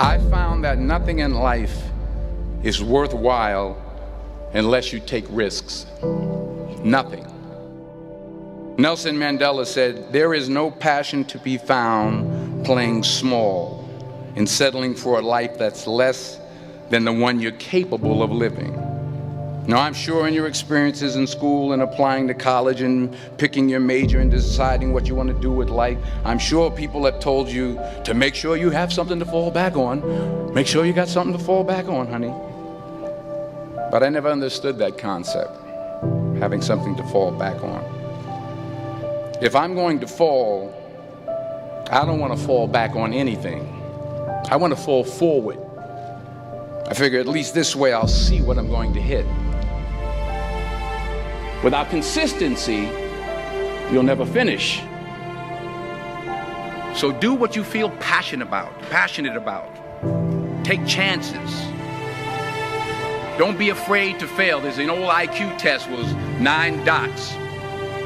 I found that nothing in life is worthwhile unless you take risks. Nothing. Nelson Mandela said, "There is no passion to be found playing small and settling for a life that's less than the one you're capable of living." Now, I'm sure in your experiences in school and applying to college and picking your major and deciding what you want to do with life, I'm sure people have told you to make sure you have something to fall back on. Make sure you got something to fall back on, honey. But I never understood that concept, having something to fall back on. If I'm going to fall, I don't want to fall back on anything. I want to fall forward. I figure at least this way I'll see what I'm going to hit. Without consistency, you'll never finish. So do what you feel passionate about. Take chances. Don't be afraid to fail. There's an old IQ test, was 9 dots,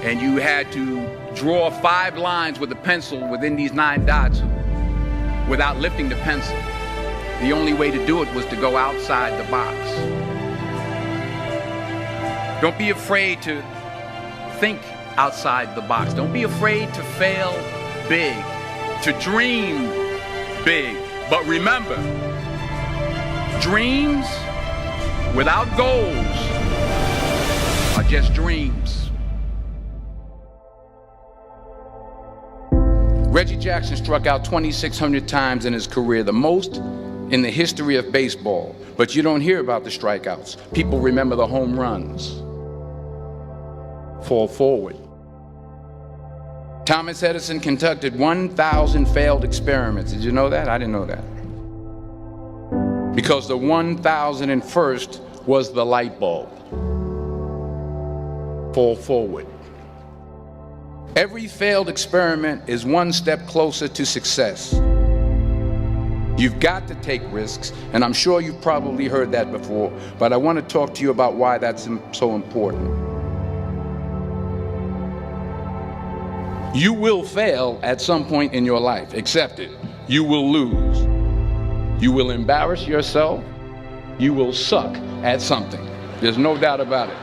and you had to draw 5 lines with a pencil within these 9 dots without lifting the pencil. The only way to do it was to go outside the box. Don't be afraid to think outside the box. Don't be afraid to fail big, to dream big. But remember, dreams without goals are just dreams. Reggie Jackson struck out 2,600 times in his career, the most in the history of baseball. But you don't hear about the strikeouts. People remember the home runs. Fall forward. Thomas Edison conducted 1,000 failed experiments. Did you know that? I didn't know that. Because the 1,001st was the light bulb. Fall forward. Every failed experiment is one step closer to success. You've got to take risks, and I'm sure you've probably heard that before, but I want to talk to you about why that's so important. You will fail at some point in your life. Accept it. You will lose. You will embarrass yourself. You will suck at something. There's no doubt about it.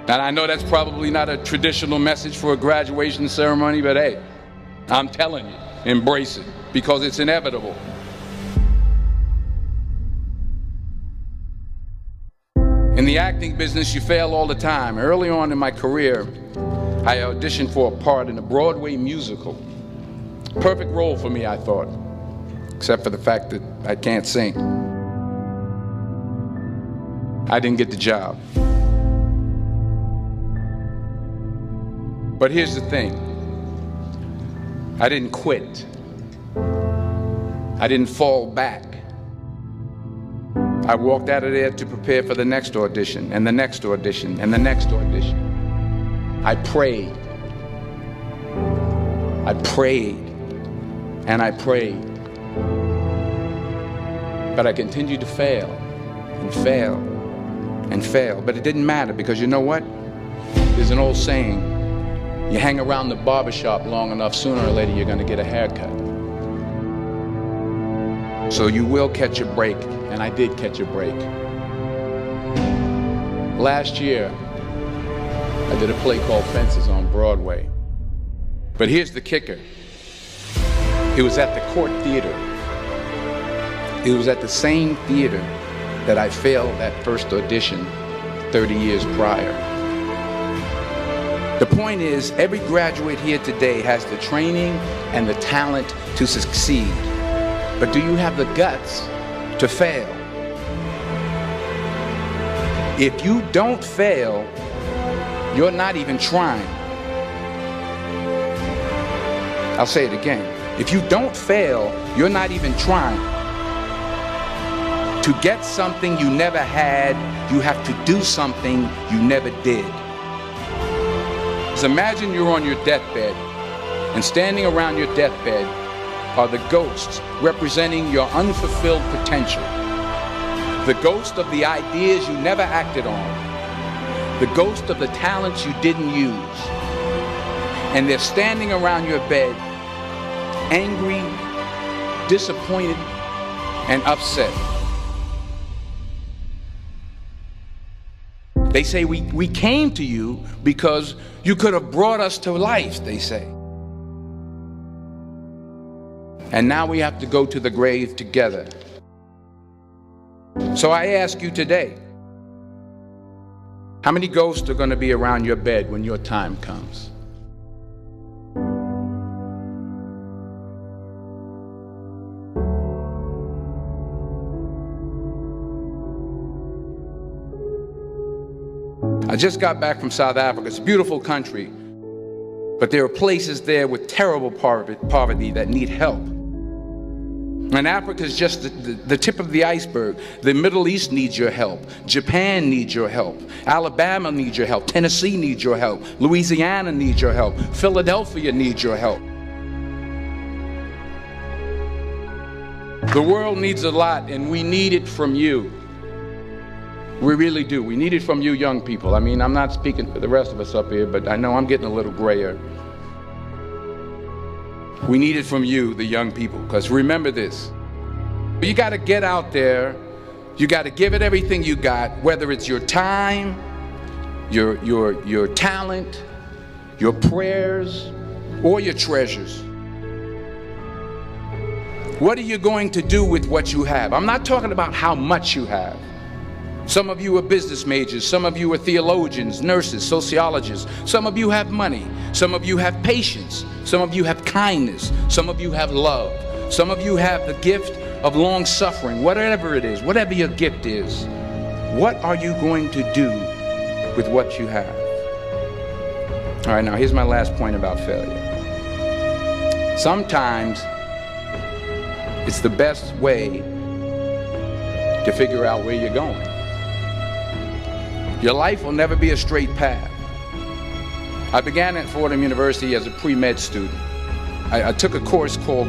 And I know that's probably not a traditional message for a graduation ceremony, but hey, I'm telling you, embrace it, because it's inevitable. In the acting business, you fail all the time. Early on in my career, I auditioned for a part in a Broadway musical. Perfect role for me, I thought, except for the fact that I can't sing. I didn't get the job. But here's the thing. I didn't quit. I didn't fall back. I walked out of there to prepare for the next audition, and the next audition, and the next audition. I prayed. I prayed. And I prayed. But I continued to fail and fail and fail. But it didn't matter, because you know what? There's an old saying, you hang around the barbershop long enough, sooner or later you're going to get a haircut. So you will catch a break, and I did catch a break. Last year, I did a play called Fences on Broadway. But here's the kicker. It was at the Court Theater. It was at the same theater that I failed that first audition 30 years prior. The point is, every graduate here today has the training and the talent to succeed. But do you have the guts to fail? If you don't fail, you're not even trying. I'll say it again. If you don't fail, you're not even trying. To get something you never had, you have to do something you never did. So imagine you're on your deathbed, and standing around your deathbed are the ghosts representing your unfulfilled potential. The ghost of the ideas you never acted on. The ghost of the talents you didn't use. And they're standing around your bed, angry, disappointed, and upset. They say we came to you because you could have brought us to life, they say. And now we have to go to the grave together. So I ask you today, how many ghosts are going to be around your bed when your time comes? I just got back from South Africa. It's a beautiful country, but there are places there with terrible poverty that need help. And Africa is just the tip of the iceberg. The Middle East needs your help. Japan needs your help. Alabama needs your help. Tennessee needs your help. Louisiana needs your help. Philadelphia needs your help. The world needs a lot, and we need it from you. We really do. We need it from you young people. I mean, I'm not speaking for the rest of us up here, but I know I'm getting a little grayer. We need it from you, the young people, because remember this. You got to get out there. You got to give it everything you got, whether it's your time, your talent, your prayers, or your treasures. What are you going to do with what you have? I'm not talking about how much you have. Some of you are business majors, some of you are theologians, nurses, sociologists. Some of you have money, some of you have patience, some of you have kindness, some of you have love, some of you have the gift of long suffering. Whatever it is, whatever your gift is, what are you going to do with what you have? All right, now here's my last point about failure. Sometimes it's the best way to figure out where you're going. Your life will never be a straight path. I began at Fordham University as a pre-med student. I took a course called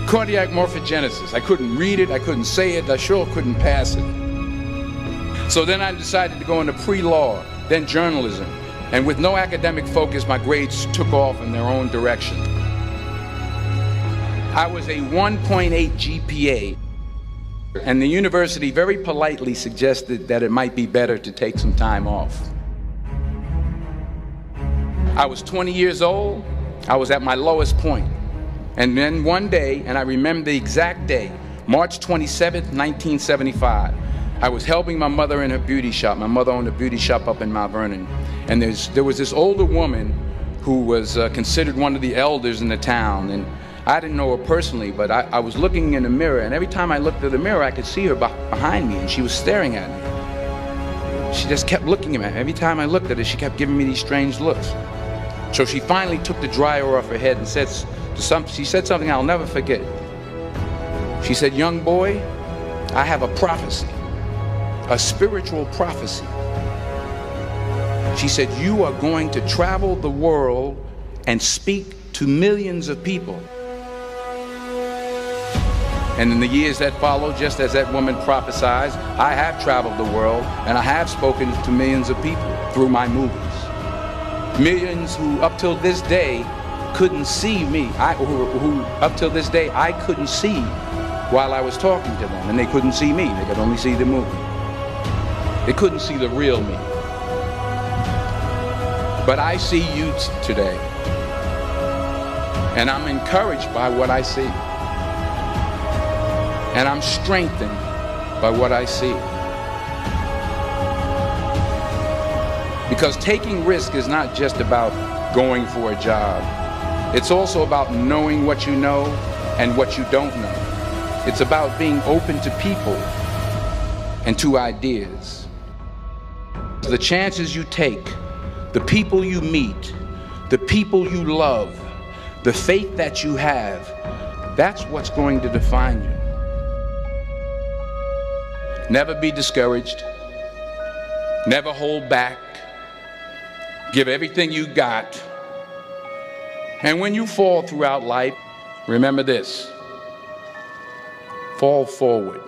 cardiac morphogenesis. I couldn't read it, I couldn't say it, I sure couldn't pass it. So then I decided to go into pre-law, then journalism. And with no academic focus, my grades took off in their own direction. I was a 1.8 GPA. And the university very politely suggested that it might be better to take some time off. I was 20 years old. I was at my lowest point. And then one day, and I remember the exact day, March 27th, 1975, I was helping my mother in her beauty shop. My mother owned a beauty shop up in Mount Vernon. And there was this older woman who was considered one of the elders in the town. And I didn't know her personally, but I was looking in the mirror, and every time I looked at the mirror, I could see her behind me, and she was staring at me. She just kept looking at me. Every time I looked at her, she kept giving me these strange looks. So she finally took the dryer off her head and she said something I'll never forget. She said, "Young boy, I have a prophecy, a spiritual prophecy." She said, "You are going to travel the world and speak to millions of people." And in the years that followed, just as that woman prophesied, I have traveled the world and I have spoken to millions of people through my movies. Millions who up till this day couldn't see me, who up till this day I couldn't see while I was talking to them, and they couldn't see me, they could only see the movie. They couldn't see the real me. But I see you today, and I'm encouraged by what I see. And I'm strengthened by what I see. Because taking risk is not just about going for a job. It's also about knowing what you know and what you don't know. It's about being open to people and to ideas. The chances you take, the people you meet, the people you love, the faith that you have, that's what's going to define you. Never be discouraged. Never hold back. Give everything you got. And when you fall throughout life, remember this: fall forward.